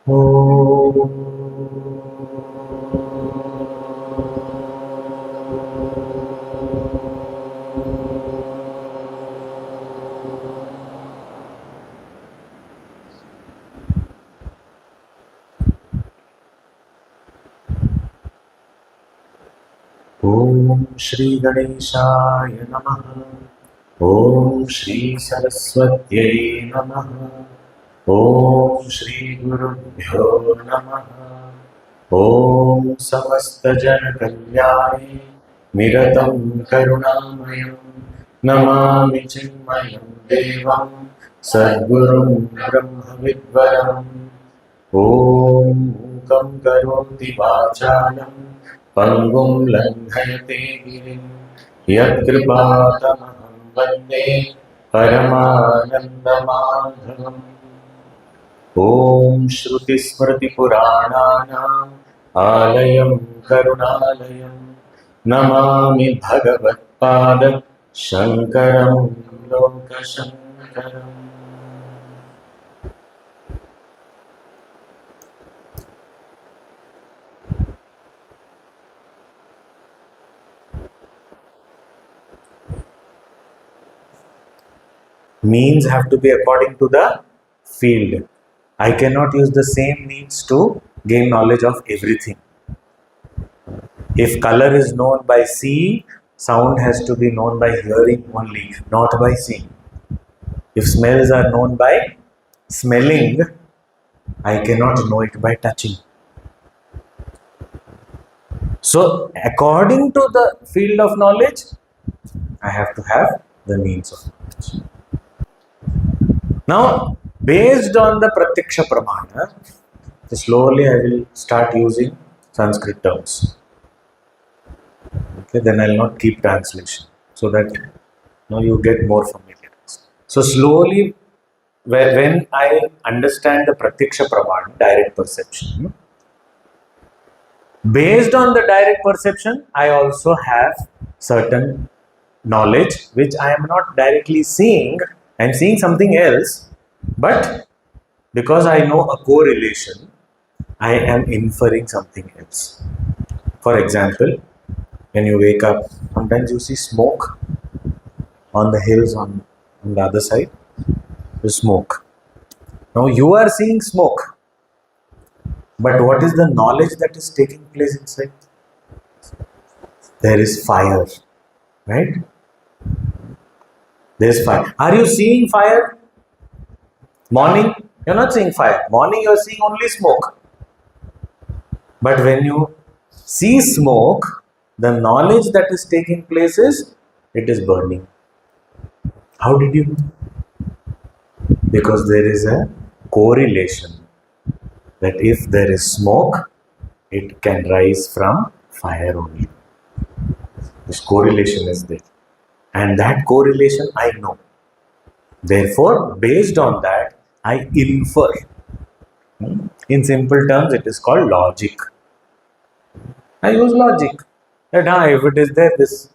Om Shri Ganeshaya Namaha. Om Shri Saraswatyai Namaha. Om Shri Gurubhyo Namaha. Om Samasta Jana Kalyani Miratam Karunamayam Namami Chinmayam Devam Sadgurum Brahma Vidvaram. Om Mukam Karoti Vachalam Pangum Langhayate Girim Yatkripatamaham Vande Paramanandamadhavam. Om Shruti Smriti Purananam Alayam Karunalayam Namami Bhagavat Pada Shankaram Lokashankaram. Means have to be according to the field. I cannot use the same means to gain knowledge of everything. If color is known by seeing, sound has to be known by hearing only, not by seeing. If smells are known by smelling, I cannot know it by touching. So, according to the field of knowledge, I have to have the means of knowledge. Now, based on the Pratyaksha Pramana, slowly I will start using Sanskrit terms. Okay, then I will not keep translation so that you get more familiar. So, slowly, when I understand the Pratyaksha Pramana, direct perception, based on the direct perception, I also have certain knowledge which I am not directly seeing. I am seeing something else, but because I know a correlation, I am inferring something else. For example, when you wake up, sometimes you see smoke on the hills on the other side. The smoke. Now you are seeing smoke, but what is the knowledge that is taking place inside? There is fire, right? There is fire. Are you seeing fire? Morning, you are not seeing fire. Morning, you are seeing only smoke. But when you see smoke, the knowledge that is taking place is it is burning. How did you know? Because there is a correlation that if there is smoke, it can rise from fire only. This correlation is there. And that correlation I know. Therefore, based on that, I infer. In simple terms, it is called logic. I use logic. That if it is there, this.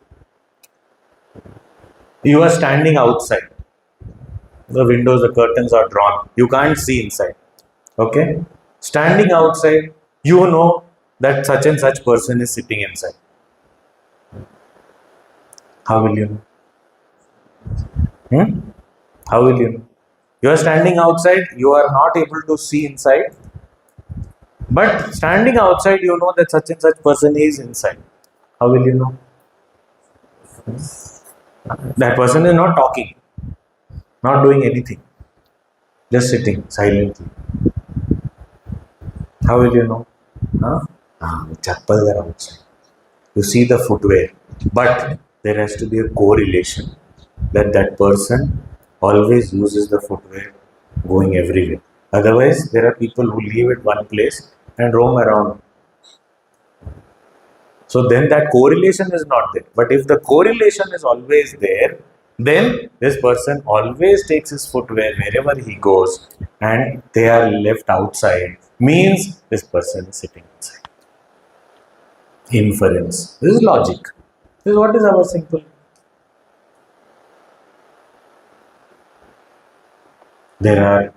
You are standing outside. The windows, the curtains are drawn. You can't see inside. Okay? Standing outside, you know that such and such person is sitting inside. How will you know? How will you know? You are standing outside, you are not able to see inside. But standing outside, you know that such and such person is inside. How will you know? That person is not talking, not doing anything, just sitting silently. How will you know? Chappals are outside. You see the footwear, but there has to be a correlation that that person always uses the footwear going everywhere. Otherwise, there are people who live at one place and roam around. So then that correlation is not there. But if the correlation is always there, then this person always takes his footwear wherever he goes and they are left outside. Means this person is sitting inside. Inference. This is logic. This is what is our simple. There are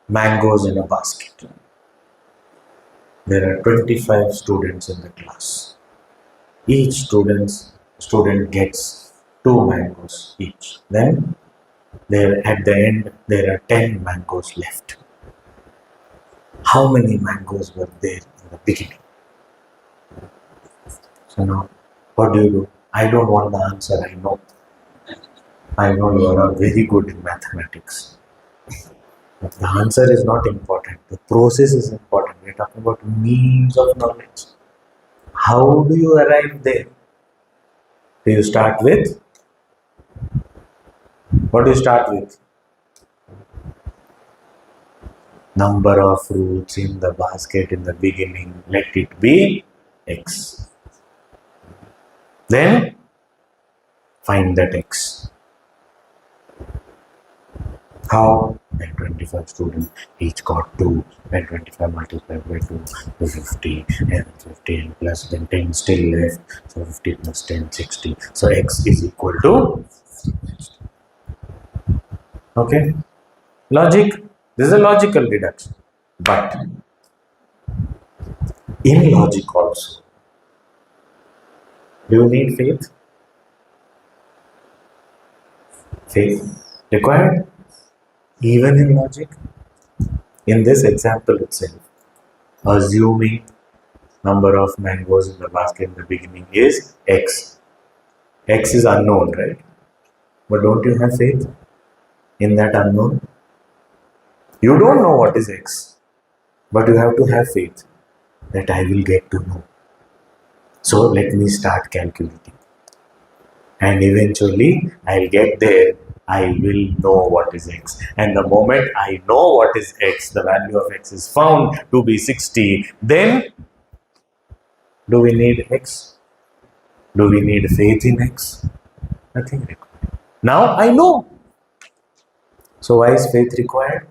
mangoes in a basket. There are 25 students in the class. Each student gets 2 mangoes each. Then at the end there are 10 mangoes left. How many mangoes were there in the beginning? So now, what do? I don't want the answer, I know. I know you are very good in mathematics. But the answer is not important. The process is important. We are talking about means of knowledge. How do you arrive there? Do you start with? What do you start with? Number of fruits in the basket in the beginning. Let it be X. Then find that X. How? When 25 students each got 2, when 25 multiplied by 2 is 50, and 50 and plus then 10 still left, so 50 plus 10, 60. So X is equal to, okay? Logic, this is a logical deduction. But in logic also, do you need faith? Faith required? Even in logic, in this example itself, assuming number of mangoes in the basket in the beginning is X. X is unknown, right? But don't you have faith in that unknown? You don't know what is X, but you have to have faith that I will get to know. So let me start calculating. And eventually I'll get there. I will know what is X. And the moment I know what is X, the value of X is found to be 60, then do we need X? Do we need faith in X? Nothing required. Now I know. So why is faith required?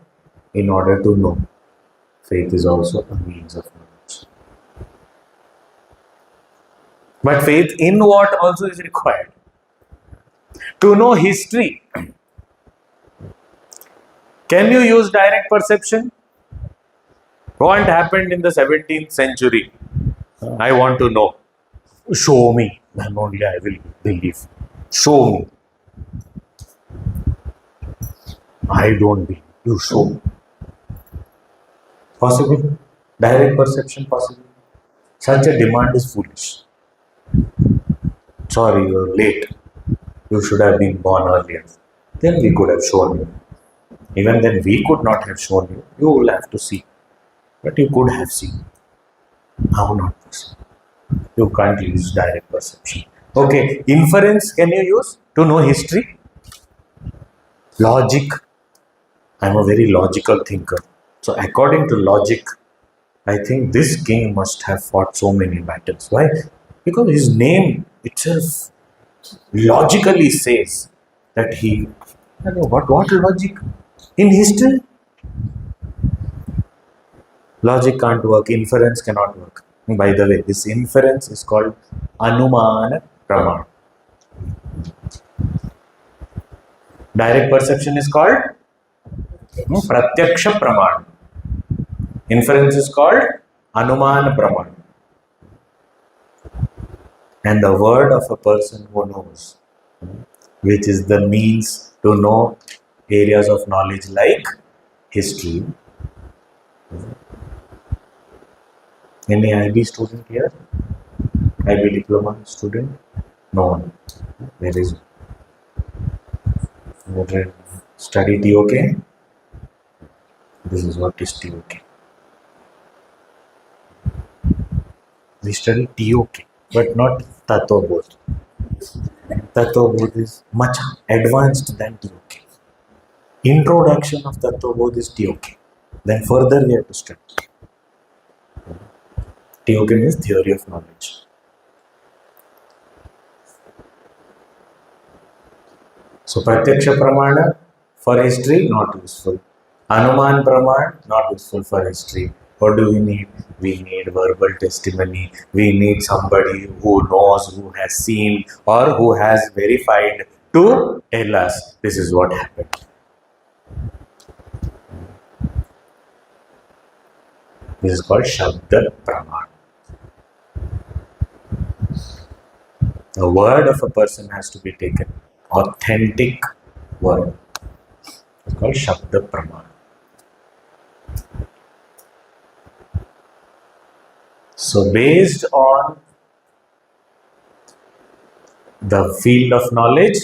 In order to know. Faith is also a means of knowledge. But faith in what also is required? To know history. Can you use direct perception? What happened in the 17th century? I want to know. Show me. Then only I will believe. Show me. I don't believe. You show me. Possible? Direct perception possible? Such a demand is foolish. Sorry, you're late. You should have been born earlier. Then we could have shown you. Even then we could not have shown you. You will have to see. But you could have seen. How not possible? You can't use direct perception. Okay, inference can you use to know history? Logic. I'm a very logical thinker. So according to logic, I think this king must have fought so many battles. Why? Because his name itself logically says that he, I don't know, what logic? In history? Logic can't work, inference cannot work. By the way, this inference is called Anumana Praman. Direct perception is called Pratyaksha Praman. Inference is called Anumana Praman. And the word of a person who knows, which is the means to know areas of knowledge like history. Any IB student here? IB diploma student? No one. There is. Study TOK. This is what is TOK. We study TOK, but not Tattvabodha. Tattvabodha is much advanced than TOK. Introduction of Tattvabodha is TOK. Then further we have to study. TOK means theory of knowledge. So Pratyaksha Pramana for history, not useful. Anuman Praman, not useful for history. What do we need? We need verbal testimony. We need somebody who knows, who has seen, or who has verified to tell us this is what happened. This is called Shabda Praman. The word of a person has to be taken. Authentic word. It's called Shabda Praman. So based on the field of knowledge,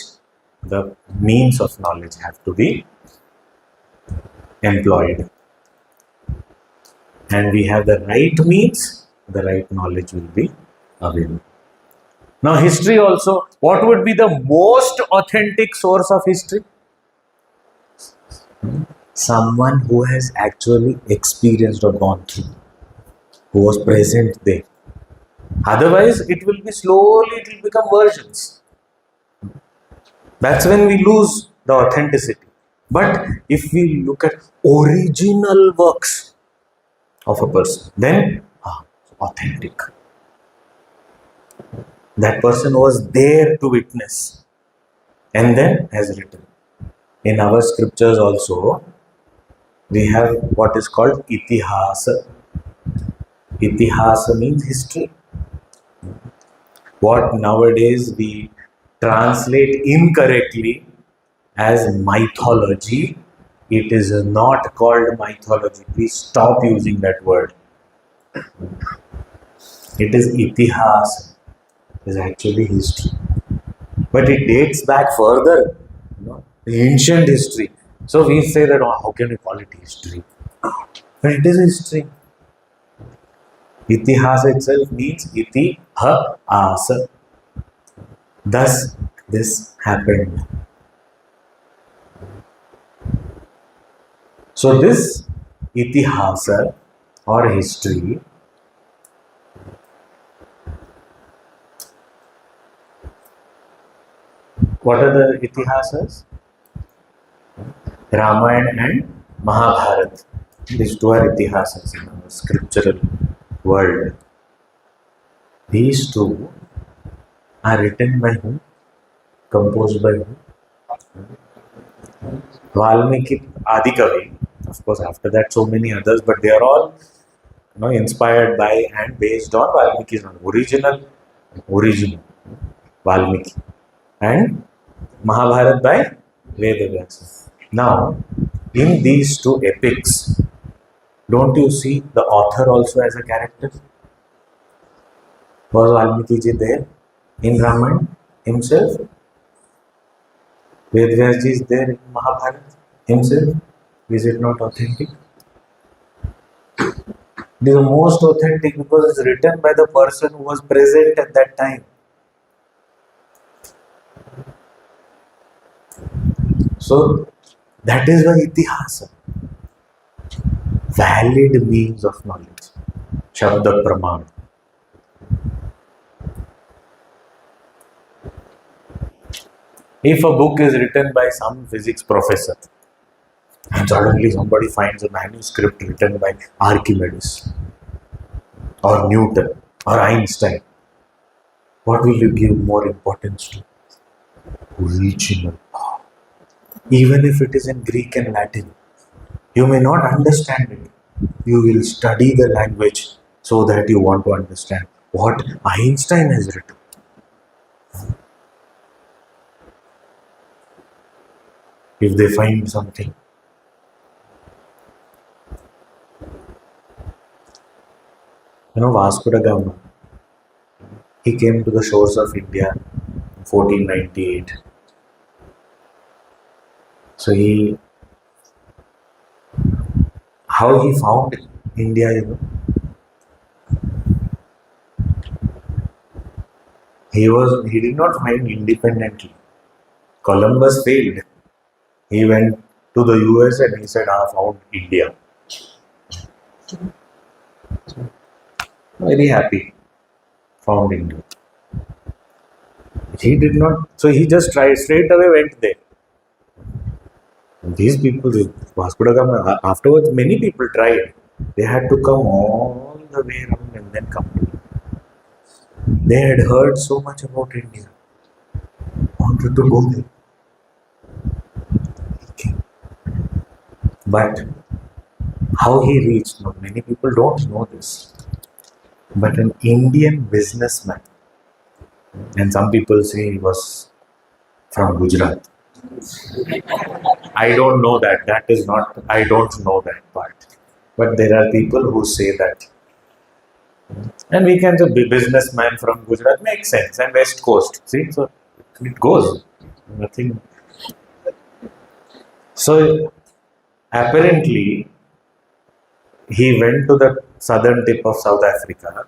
the means of knowledge have to be employed. And we have the right means, the right knowledge will be available. Now history also, what would be the most authentic source of history? Someone who has actually experienced or gone through, who was present there. Otherwise, it will be slowly, it will become versions. That's when we lose the authenticity. But if we look at original works of a person, then authentic. That person was there to witness and then has written. In our scriptures also, we have what is called itihasa. Itihasa means history. What nowadays we translate incorrectly as mythology, it is not called mythology. Please stop using that word. It is itihasa. It is actually history. But it dates back further, the ancient history. So we say that, how can we call it history? But it is history. Itihasa itself means itihasa. Thus, this happened. So this itihasa or history what are the itihasas? Ramayana and Mahabharata. These two are itihasas in our scriptural world. These two are written by whom? Composed by whom? Valmiki Adi Kavi. Of course, after that, so many others, but they are all inspired by and based on Valmiki's original Valmiki. And Mahabharata by Vedavyasa. Now, in these two epics, don't you see the author also as a character? Was Valmiki ji there in Ramayana himself? Vedavyasa ji is there in Mahabharata himself. Is it not authentic? It is the most authentic because it is written by the person who was present at that time. So that is why itihasa, valid means of knowledge, Shabda Praman. If a book is written by some physics professor and suddenly somebody finds a manuscript written by Archimedes or Newton or Einstein, what will you give more importance to? Original. Even if it is in Greek and Latin, you may not understand it. You will study the language so that you want to understand what Einstein has written. If they find something. Vasco da Gama, he came to the shores of India in 1498. So how he found India, he did not find independently. Columbus failed. He went to the US and he said, I found India. Very happy. Found India. He did not, so he just tried, straight away went there. And these people, Vasco da Gama, afterwards many people tried. They had to come all the way around and then come to India. They had heard so much about India. Wanted to go there. But how he reached. Now, many people don't know this, but an Indian businessman, and some people say he was from Gujarat. I don't know that. That is not, I don't know that part. But there are people who say that. And we can say businessman from Gujarat makes sense. And West Coast. See, so it goes. Nothing. So apparently, he went to the southern tip of South Africa,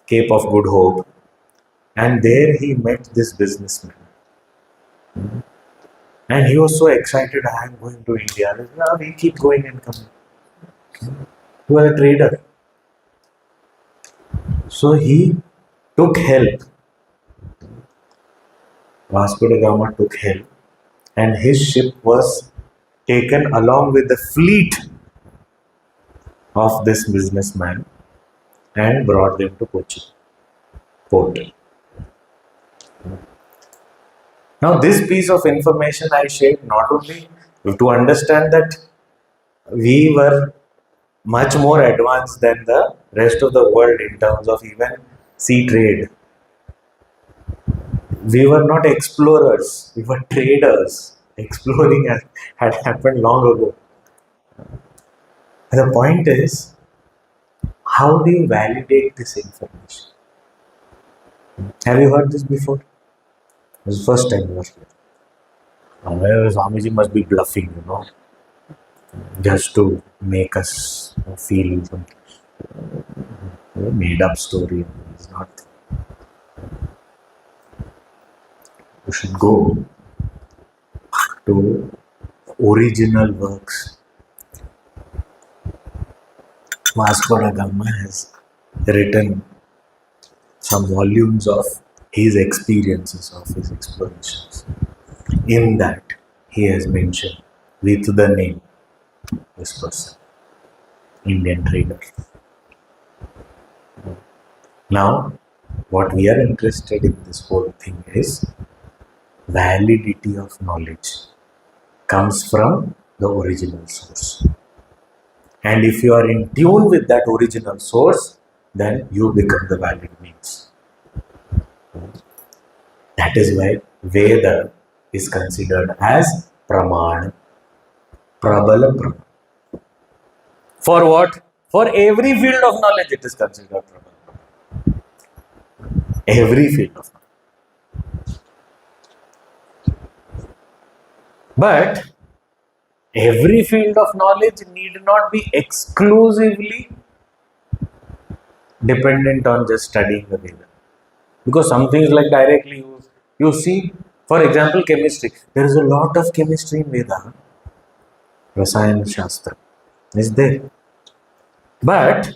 Cape of Good Hope, and there he met this businessman. And he was so excited, I am going to India. We keep going and coming. He was a trader. So he took help. Vasco da Gama took help, and his ship was taken along with the fleet of this businessman and brought them to Kochi port. Now, this piece of information I shared not only to understand that we were much more advanced than the rest of the world in terms of even sea trade. We were not explorers, we were traders. Exploring had happened long ago. The point is, how do you validate this information? Have you heard this before? This is the first time you heard it. Swamiji must be bluffing, just to make us feel some made up story. It's not. You should go to original works. Vasco da Gama has written some volumes of his experiences, of his explorations. In that, he has mentioned with the name this person, Indian trader. Now, what we are interested in this whole thing is validity of knowledge comes from the original source. And if you are in tune with that original source, then you become the valid means. That is why Veda is considered as Pramana, Prabala Pramana. For what? For every field of knowledge it is considered Prabala. Every field of knowledge. But every field of knowledge need not be exclusively dependent on just studying the Veda. Because some things like directly you see, for example, chemistry. There is a lot of chemistry in Veda. Rasayan Shastra is there. But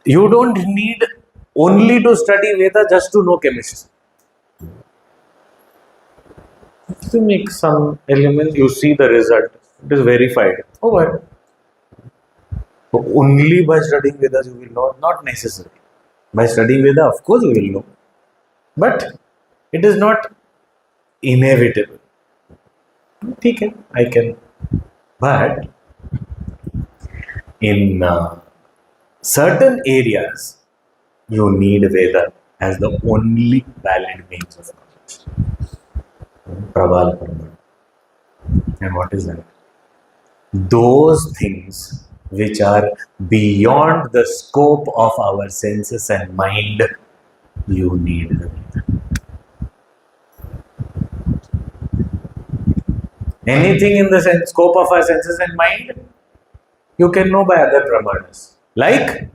you don't need only to study Veda just to know chemistry. If you make some element, you see the result. It is verified. Oh, what? So only by studying Vedas you will know, not necessary. By studying Veda, of course you will know. But it is not inevitable. Okay, I can. But in certain areas, you need Veda as the only valid means of knowledge. Prabal Parama. And what is that? Those things which are beyond the scope of our senses and mind, you need the Veda. Anything in the scope of our senses and mind, you can know by other pramanas. Like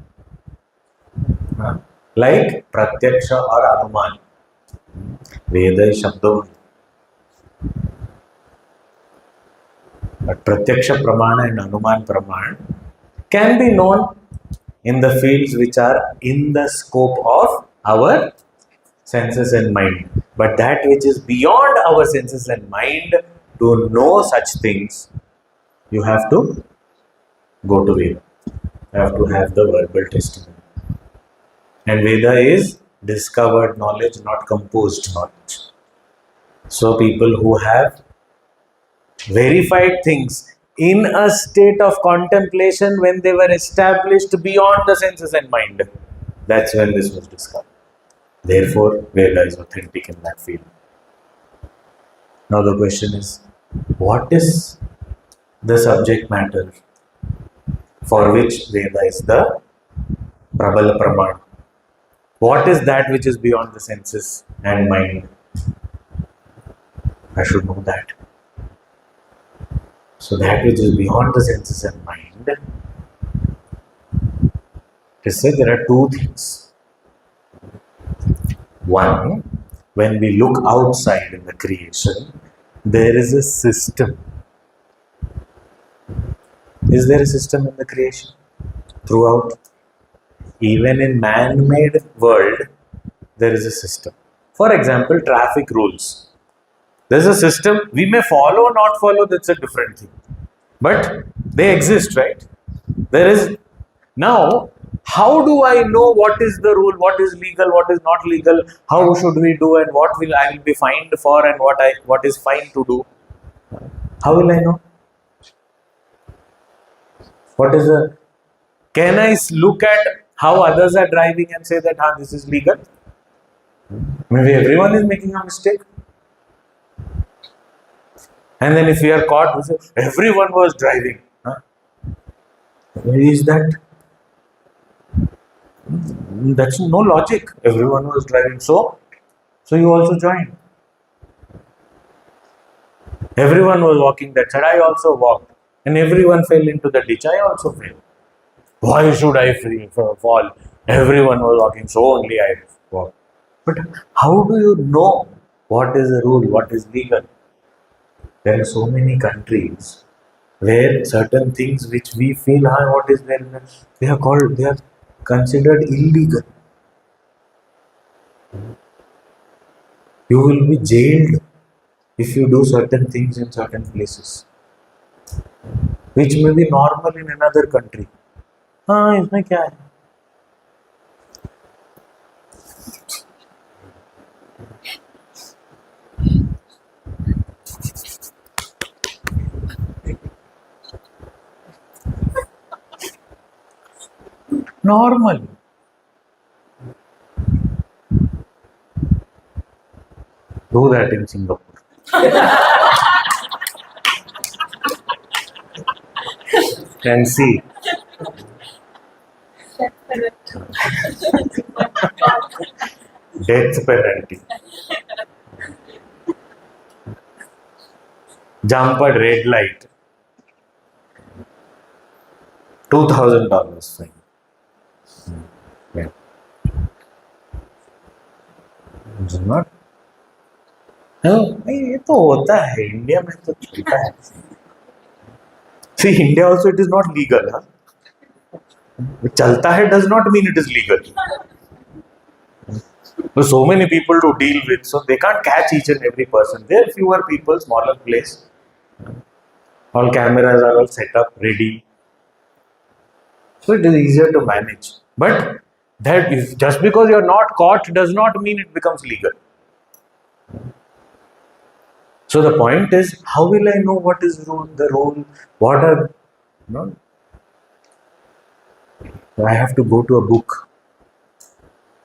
Pratyaksha or Anuman. Veda is Shabdavani. But Pratyaksha Pramana and Anuman Pramana can be known in the fields which are in the scope of our senses and mind. But that which is beyond our senses and mind, to know such things, you have to go to Veda. You have to have the verbal testimony. And Veda is discovered knowledge, not composed knowledge. So people who have verified things in a state of contemplation when they were established beyond the senses and mind. That's when this was discovered. Therefore, Veda is authentic in that field. Now the question is, what is the subject matter for which Veda is the Prabala Praman? What is that which is beyond the senses and mind? I should know that. So that which is beyond the senses and mind, to say there are two things. One, when we look outside in the creation, there is a system. Is there a system in the creation? Throughout. Even in man-made world, there is a system. For example, traffic rules. There's a system. We may follow or not follow, that's a different thing. But they exist, right? There is. Now, how do I know what is the rule, what is legal, what is not legal, how should we do, and what will I will be fined for, and what is fine to do? How will I know? What is the? Can I look at how others are driving and say that this is legal? Maybe everyone is making a mistake. And then if we are caught, we say, everyone was driving. Where is that? That's no logic. Everyone was driving. So you also joined. Everyone was walking that side. I also walked. And everyone fell into the ditch. I also fell. Why should I fall? Everyone was walking. So only I walked. But how do you know what is the rule, what is legal? There are so many countries where certain things which we feel, what is there? They are considered illegal. You will be jailed if you do certain things in certain places, which may be normal in another country. इसमें क्या है? Normal. Do that in Singapore. And see. Death penalty. Jump at red light. $2,000 fine. Yeah. not. ये तो होता है India में तो चलता है. See, India also it is not legal. चलता है does not mean it is legal. So many people to deal with, so they can't catch each and every person. There are fewer people, smaller place. All cameras are all set up, ready. So it is easier to manage. But that is just because you are not caught does not mean it becomes legal. So the point is, how will I know what is the rule? What are I have to go to a book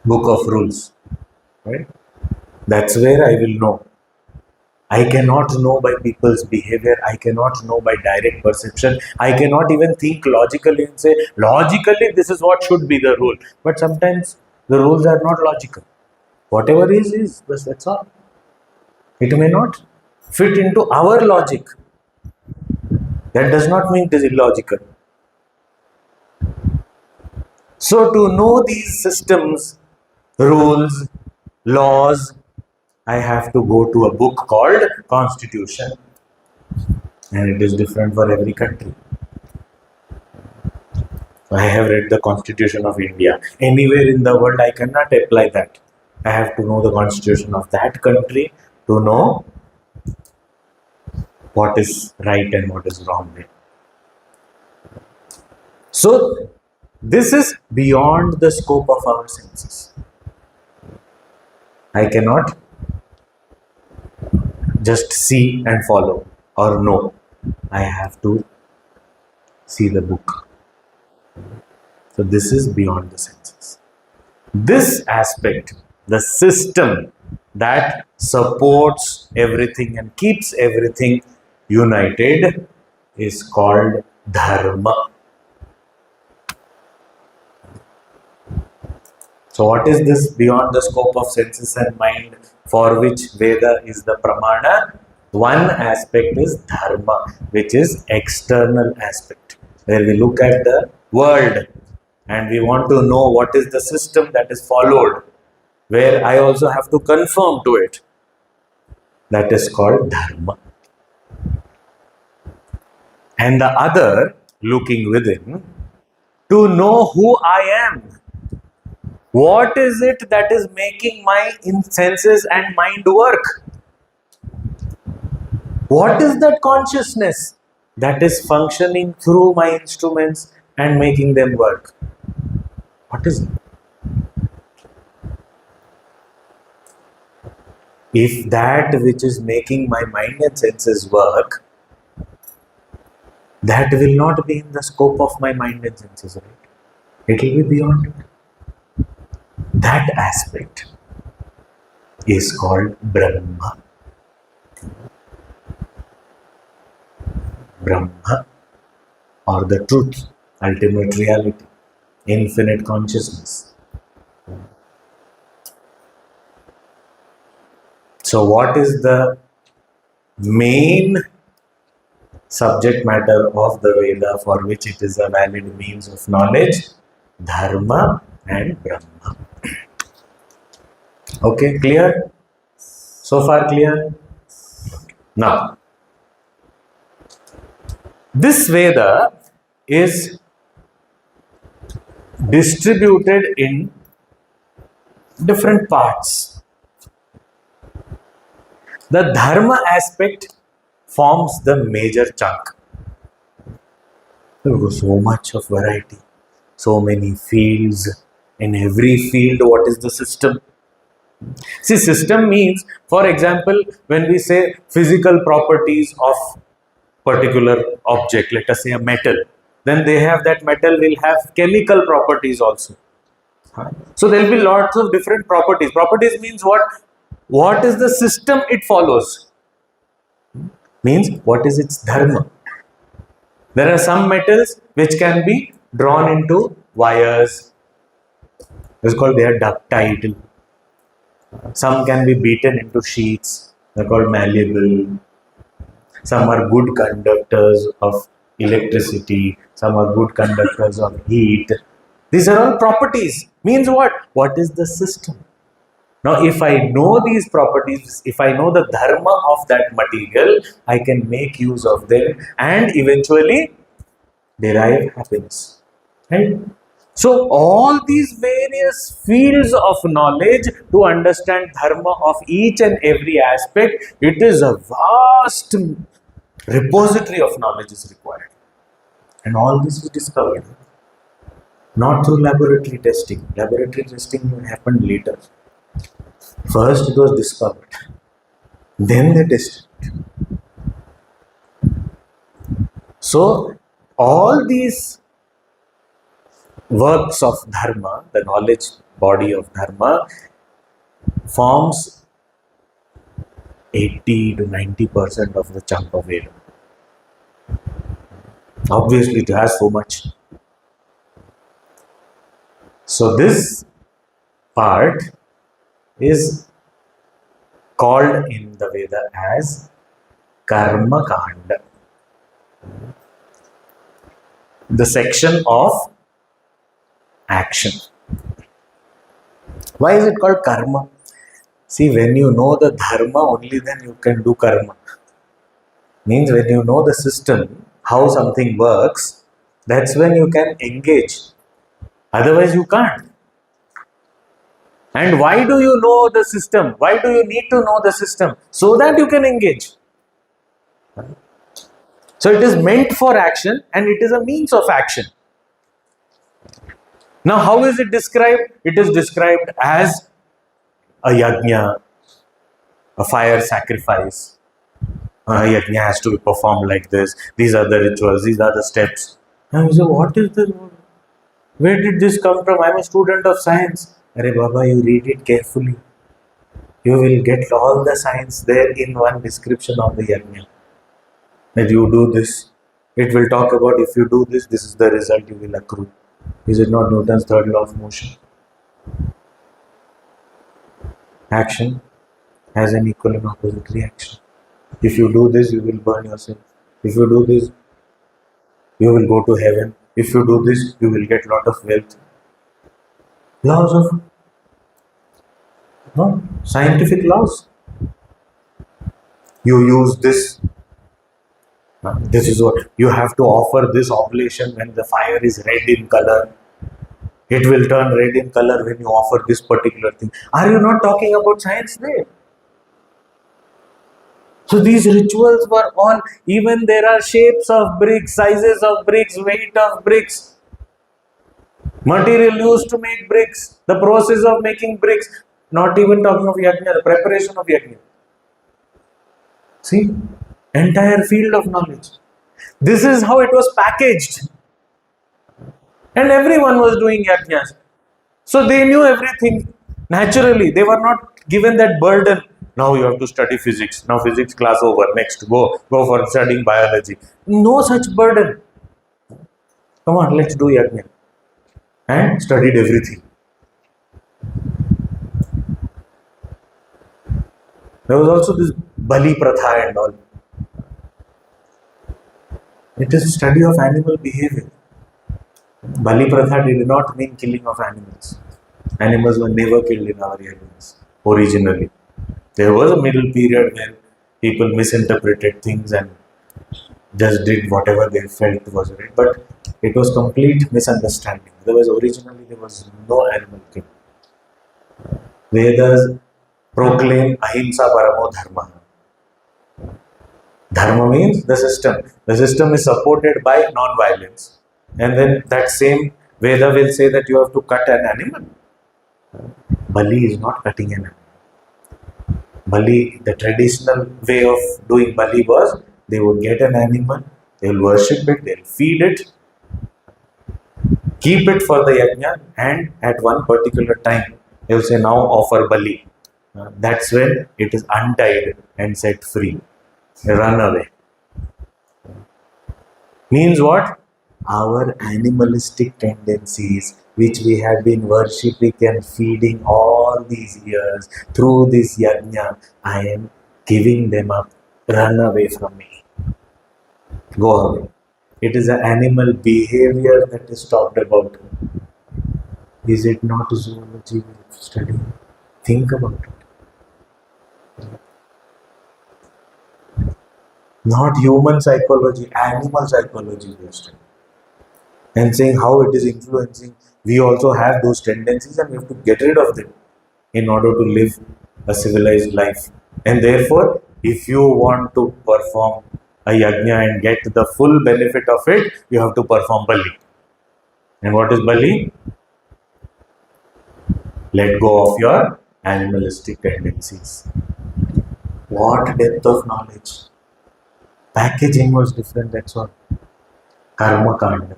of rules, right? That's where I will know. I cannot know by people's behavior. I cannot know by direct perception. I cannot even think logically and say, logically this is what should be the rule. But sometimes the rules are not logical. Whatever is, that's all. It may not fit into our logic. That does not mean it is illogical. So to know these systems, rules, laws, I have to go to a book called Constitution, and it is different for every country. I have read the Constitution of India. Anywhere in the world I cannot apply that. I have to know the Constitution of that country to know what is right and what is wrong there. So this is beyond the scope of our senses. I cannot just see and follow or know. I have to see the book. So this is beyond the senses. This aspect, the system that supports everything and keeps everything united, is called dharma. So what is this beyond the scope of senses and mind, for which Veda is the pramana? One aspect is dharma, which is external aspect, where we look at the world and we want to know what is the system that is followed, where I also have to conform to it. That is called dharma. And the other, looking within, to know who I am. What is it that is making my senses and mind work? What is that consciousness that is functioning through my instruments and making them work? What is it? If that which is making my mind and senses work, that will not be in the scope of my mind and senses, right? It will be beyond it. That aspect is called Brahma. Brahma, or the truth, ultimate reality, infinite consciousness. So what is the main subject matter of the Veda for which it is a valid means of knowledge? Dharma and Brahma. Okay, clear? So far clear? Now, this Veda is distributed in different parts. The Dharma aspect forms the major chunk. There was so much of variety, so many fields. In every field, what is the system? See, system means, for example, when we say physical properties of particular object, let us say a metal, then they have that metal will have chemical properties also. So there will be lots of different properties. Properties means what? What is the system it follows? Means what is its dharma? There are some metals which can be drawn into wires. It's called, they are ductile. Some can be beaten into sheets. They're called malleable. Some are good conductors of electricity. Some are good conductors of heat. These are all properties. Means what? What is the system? Now, if I know these properties, if I know the dharma of that material, I can make use of them and eventually derive happiness. Right? So, all these various fields of knowledge to understand dharma of each and every aspect, it is a vast repository of knowledge is required. And all this is discovered not through laboratory testing. Laboratory testing happened later. First it was discovered, then they tested it. So all these works of dharma, the knowledge body of dharma, forms 80 to 90% of the chunk of Veda. Obviously it has so much. So this part is called in the Veda as Karma Kanda. The section of action. Why is it called karma? See, when you know the dharma, only then you can do karma. Means when you know the system, how something works, that's when you can engage. Otherwise you can't. And why do you know the system? Why do you need to know the system? So that you can engage. So it is meant for action and it is a means of action. Now how is it described? It is described as a yajna, a fire sacrifice. A yajna has to be performed like this. These are the rituals, these are the steps. And you say, what is this? Where did this come from? I'm a student of science. Arey Baba, you read it carefully. You will get all the science there in one description of the yajna. That you do this, it will talk about if you do this, this is the result you will accrue. Is it not Newton's third law of motion? Action has an equal and opposite reaction. If you do this, you will burn yourself. If you do this, you will go to heaven. If you do this, you will get lot of wealth. Laws of scientific laws. You use this. This is what you have to offer this oblation when the fire is red in color. It will turn red in color when you offer this particular thing. Are you not talking about science there? So these rituals were all, even there are shapes of bricks, sizes of bricks, weight of bricks, material used to make bricks, the process of making bricks, not even talking of yajna, the preparation of yajna. See, entire field of knowledge. This is how it was packaged. And everyone was doing yajnas. So they knew everything naturally. They were not given that burden. Now you have to study physics. Now physics class over. Next, go for studying biology. No such burden. Come on, let's do yajna. And studied everything. There was also this Bali Pratha and all. It is a study of animal behavior. Bali Pratha did not mean killing of animals. Animals were never killed in our yajnas originally. There was a middle period where people misinterpreted things and just did whatever they felt was right, but it was complete misunderstanding. Originally there was no animal killing. Vedas proclaim ahimsa paramo dharma. Dharma means the system. The system is supported by non-violence. And then that same Veda will say that you have to cut an animal. Bali is not cutting an animal. Bali, the traditional way of doing Bali was they would get an animal, they will worship it, they will feed it, keep it for the yajna, and at one particular time they will say, now offer Bali. That's when it is untied and set free. Run away. Means what? Our animalistic tendencies, which we have been worshipping and feeding all these years through this yajna, I am giving them up. Run away from me. Go away. It is an animal behavior that is talked about. Is it not zoology study? Think about it. Not human psychology, animal psychology we are studying. And saying how it is influencing. We also have those tendencies and we have to get rid of them in order to live a civilized life. And therefore, if you want to perform a yajna and get the full benefit of it, you have to perform Bali. And what is Bali? Let go of your animalistic tendencies. What depth of knowledge. Packaging was different, that's all. Karma Kanda.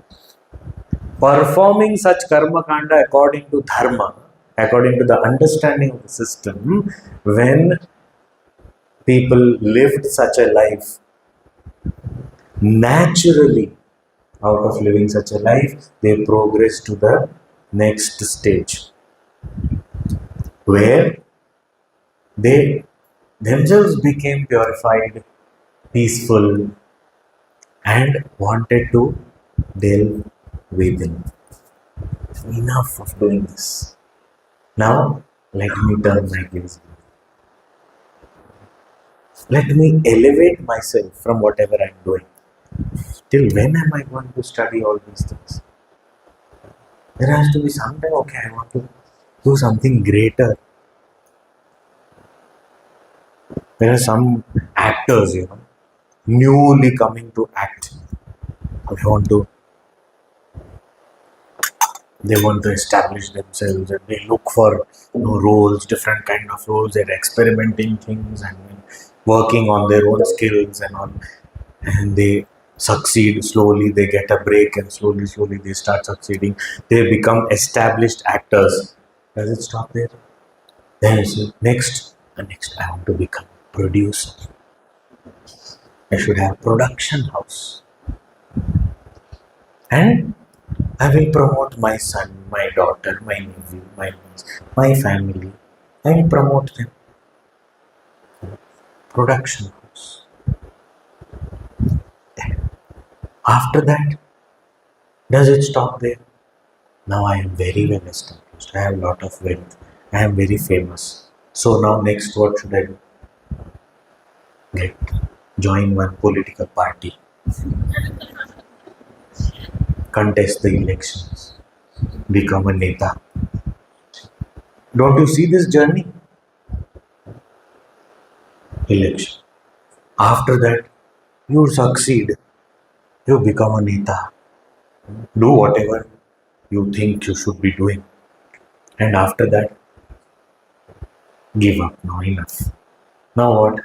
Performing such Karma Kanda according to Dharma, according to the understanding of the system, when people lived such a life, naturally, out of living such a life, they progress to the next stage, where they themselves became purified, peaceful, and wanted to delve within. Enough of doing this. Now, let me turn my gaze. Let me elevate myself from whatever I am doing. Till when am I going to study all these things? There has to be some time, okay, I want to do something greater. There are some actors, newly coming to act. They want to establish themselves and they look for roles, different kind of roles. They're experimenting things and working on their own skills and all. And they succeed slowly, they get a break, and slowly they start succeeding. They become established actors. Does it stop there? Then you say, next, I want to become producer. I should have production house. And I will promote my son, my daughter, my nephew, my niece, my family. I will promote them. Production house. After that, does it stop there? Now I am very well established. I have a lot of wealth. I am very famous. So now next, what should I do? Join one political party. Contest the elections. Become a neta. Don't you see this journey? Election. After that, you succeed. You become a neta. Do whatever you think you should be doing. And after that, give up. Now enough. Now what?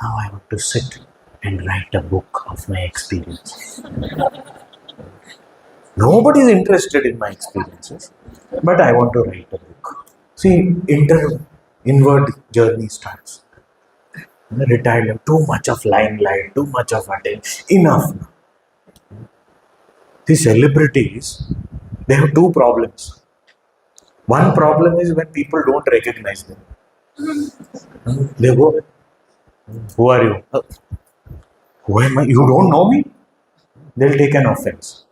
Now I want to sit and write a book of my experiences. Nobody is interested in my experiences, but I want to write a book. See, inward journey starts. Retired, too much of limelight, too much of attention. Enough now. The celebrities, they have two problems. One problem is when people don't recognize them. They go, who are you? Who am I? You don't know me? They'll take an offense.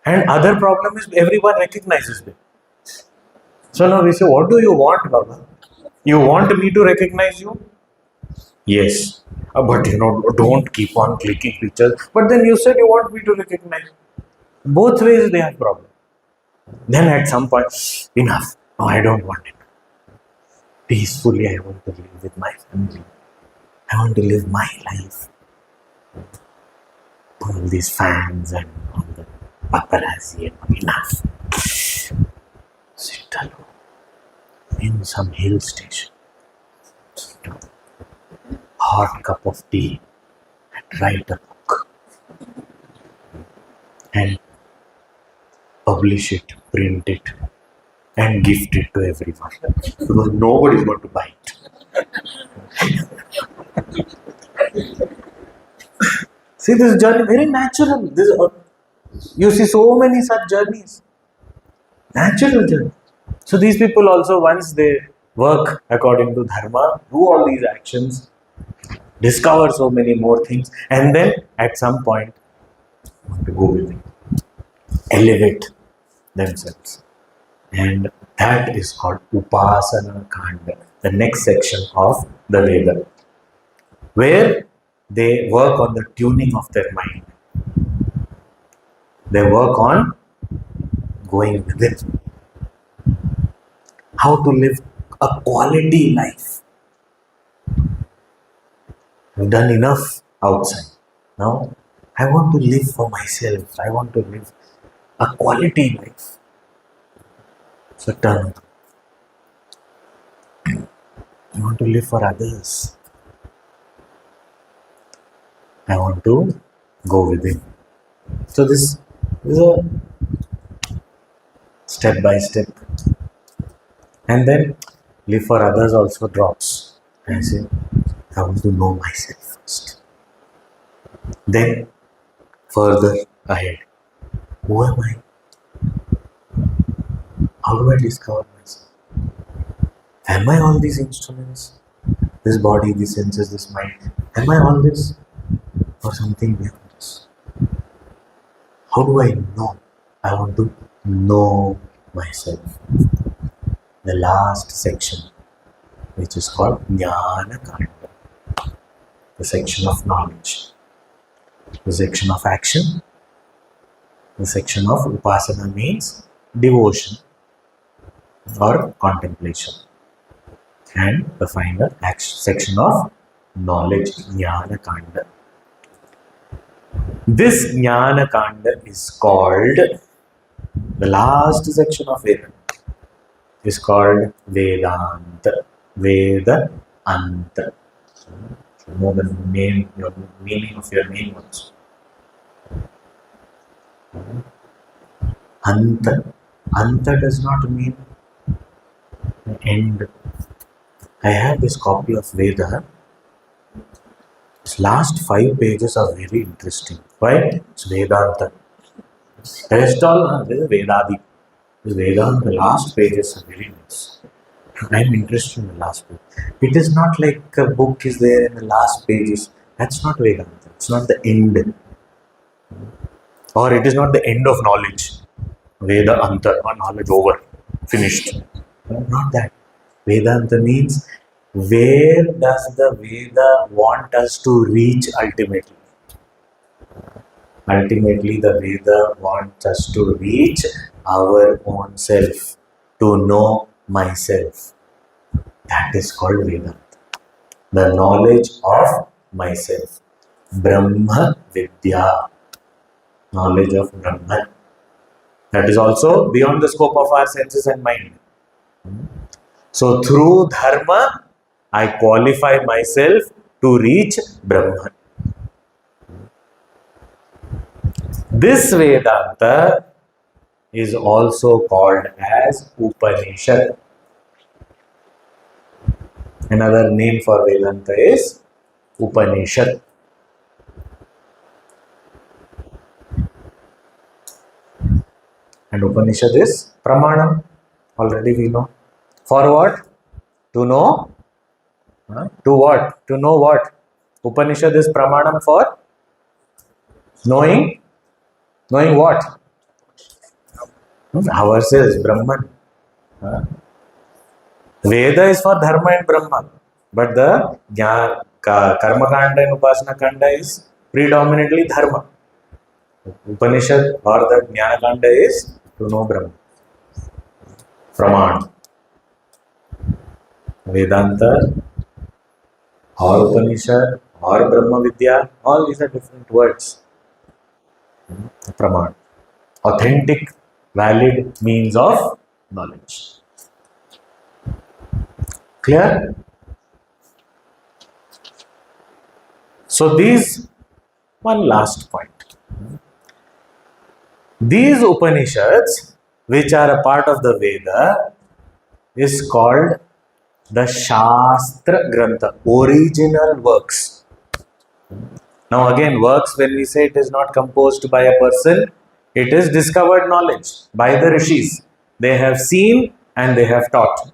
And other problem is everyone recognizes them. So now we say, what do you want, Baba? You want me to recognize you? Yes. But don't keep on clicking pictures. But then you said you want me to recognize. Both ways they have problem. Then at some point, enough. No, I don't want it. Peacefully, I want to live with my family. I want to live my life. All these fans and all the paparazzi and enough. Sit alone in some hill station. Hot cup of tea and write a book. And publish it, print it, and gift it to everyone. Because nobody is going to buy it. See, this journey, very natural. You see so many such journeys. Natural journey. So these people also, once they work according to dharma, do all these actions, discover so many more things, and then at some point, want to go with it. Elevate themselves. And that is called Upasana Kanda, the next section of the Veda, where they work on the tuning of their mind. They work on going within. How to live a quality life. I've done enough outside. Now, I want to live for myself. I want to live a quality life. So turn. I want to live for others. I want to go within. So this is a step by step. And then live for others also drops. I say, I want to know myself first. Then further ahead. Who am I? How do I discover myself? Am I all these instruments? This body, these senses, this mind. Am I all this? Or something beyond this? How do I know? I want to know myself. The last section, which is called Jnana Kanda, the section of knowledge, the section of action, the section of Upasana means devotion or contemplation, and the final section of knowledge, Jnana Kanda. This Jnana Kanda is called, the last section of Vedanta is called Vedanta, Vedanta. So know the name, your meaning of your name also. Anta. Anta does not mean end. I have this copy of Veda. Its last 5 pages are very interesting. Why? It's Vedanta. The rest all this is Vedadi. This Vedanta, the last pages are very nice. I am interested in the last page. It is not like a book is there in the last pages. That's not Vedanta. It's not the end. Or it is not the end of knowledge. Veda Anta, or knowledge over, finished. Not that. Vedanta means where does the Veda want us to reach ultimately? Ultimately, the Veda wants us to reach our own self, to know myself. That is called Vedanta. The knowledge of myself. Brahma Vidya. Knowledge of Brahman. That is also beyond the scope of our senses and mind. So through dharma, I qualify myself to reach Brahman. This Vedanta is also called as Upanishad. Another name for Vedanta is Upanishad. And Upanishad is Pramanam. Already we know. For what? To know. To what? To know what? Upanishad is Pramanam for knowing. Knowing what? Ourselves, Brahman. Veda is for Dharma and Brahma. But the Karma Kanda and Upasana Kanda is predominantly Dharma. Upanishad or the Jnana Kanda is to know Brahma. Praman. Vedanta or Upanishad or Brahma Vidya, all these are different words. Praman. Authentic, valid means of knowledge. Clear? So these, one last point. These Upanishads, which are a part of the Veda, is called the Shastra Grantha, original works. Now again, works, when we say it is not composed by a person, it is discovered knowledge by the rishis. They have seen and they have taught.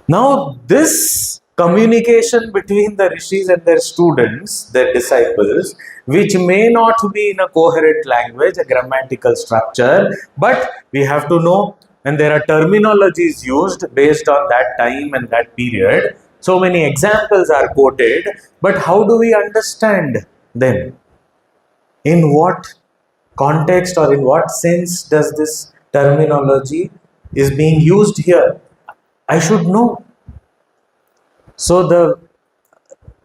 Now this communication between the rishis and their students, their disciples, which may not be in a coherent language, a grammatical structure, but we have to know, and there are terminologies used based on that time and that period. So many examples are quoted, but how do we understand them? In what context or in what sense does this terminology is being used here? I should know. So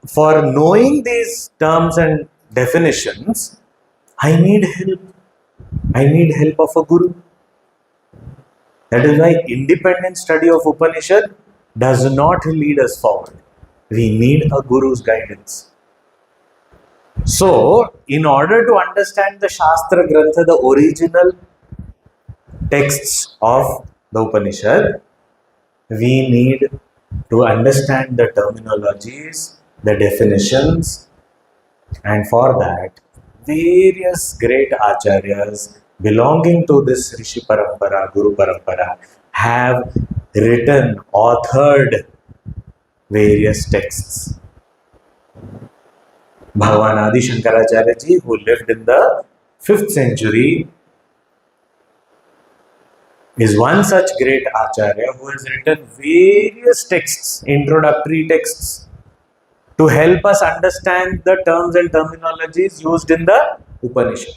for knowing these terms and definitions, I need help. I need help of a guru. That is why independent study of Upanishad does not lead us forward. We need a guru's guidance. So, in order to understand the Shastra Grantha, the original texts of the Upanishad, we need to understand the terminologies, the definitions, and for that, various great acharyas belonging to this Rishi Parampara, Guru Parampara, have written, authored various texts. Bhagavān Adi Shankaracharya, who lived in the 5th century, is one such great acharya who has written various texts, introductory texts, to help us understand the terms and terminologies used in the Upanishad.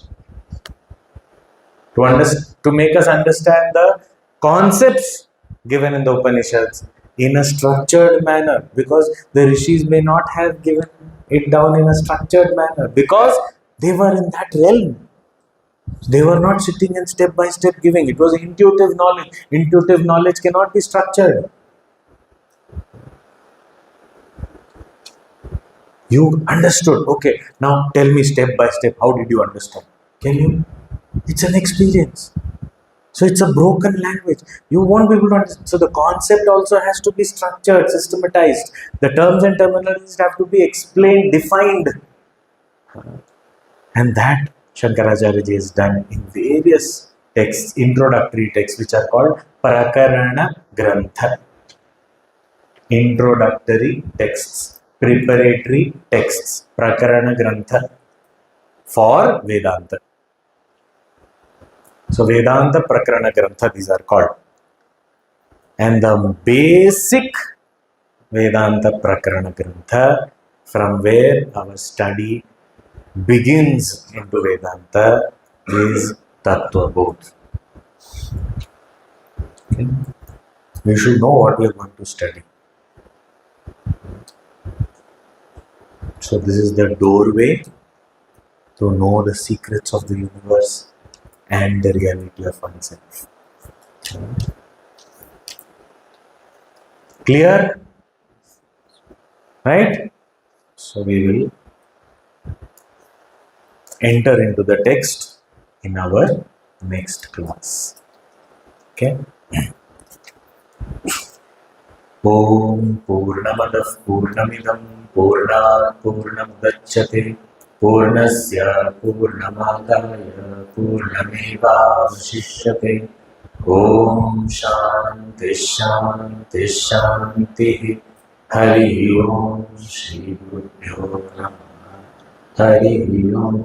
To make us understand the concepts given in the Upanishads in a structured manner, because the rishis may not have given it down in a structured manner because they were in that realm. They were not sitting and step by step giving. It was intuitive knowledge. Intuitive knowledge cannot be structured. You understood. Okay, now tell me step by step, how did you understand? Can you? It's an experience. So it's a broken language. You won't be able to understand. So the concept also has to be structured, systematized. The terms and terminologies have to be explained, defined. And that Shankaracharya ji has done in various texts, introductory texts, which are called prakarana grantha. Introductory texts, preparatory texts, prakarana grantha for Vedanta. So Vedanta prakarana grantha, these are called. And the basic Vedanta prakarana grantha, from where our study begins into Vedanta, is Tattvabodha. Okay. We should know what we are going to study. So this is the doorway to know the secrets of the universe and the reality of oneself. Clear? Right? So we will enter into the text in our next class. Okay? Om Purnamadah Purnamidam Purnat Purnamudachyate Purnasya Purnamadaya Purnamevavashishyate. Om Shanti Shanti Shanti. Hari Om Shri Gurubhyo Namah. Hari Om.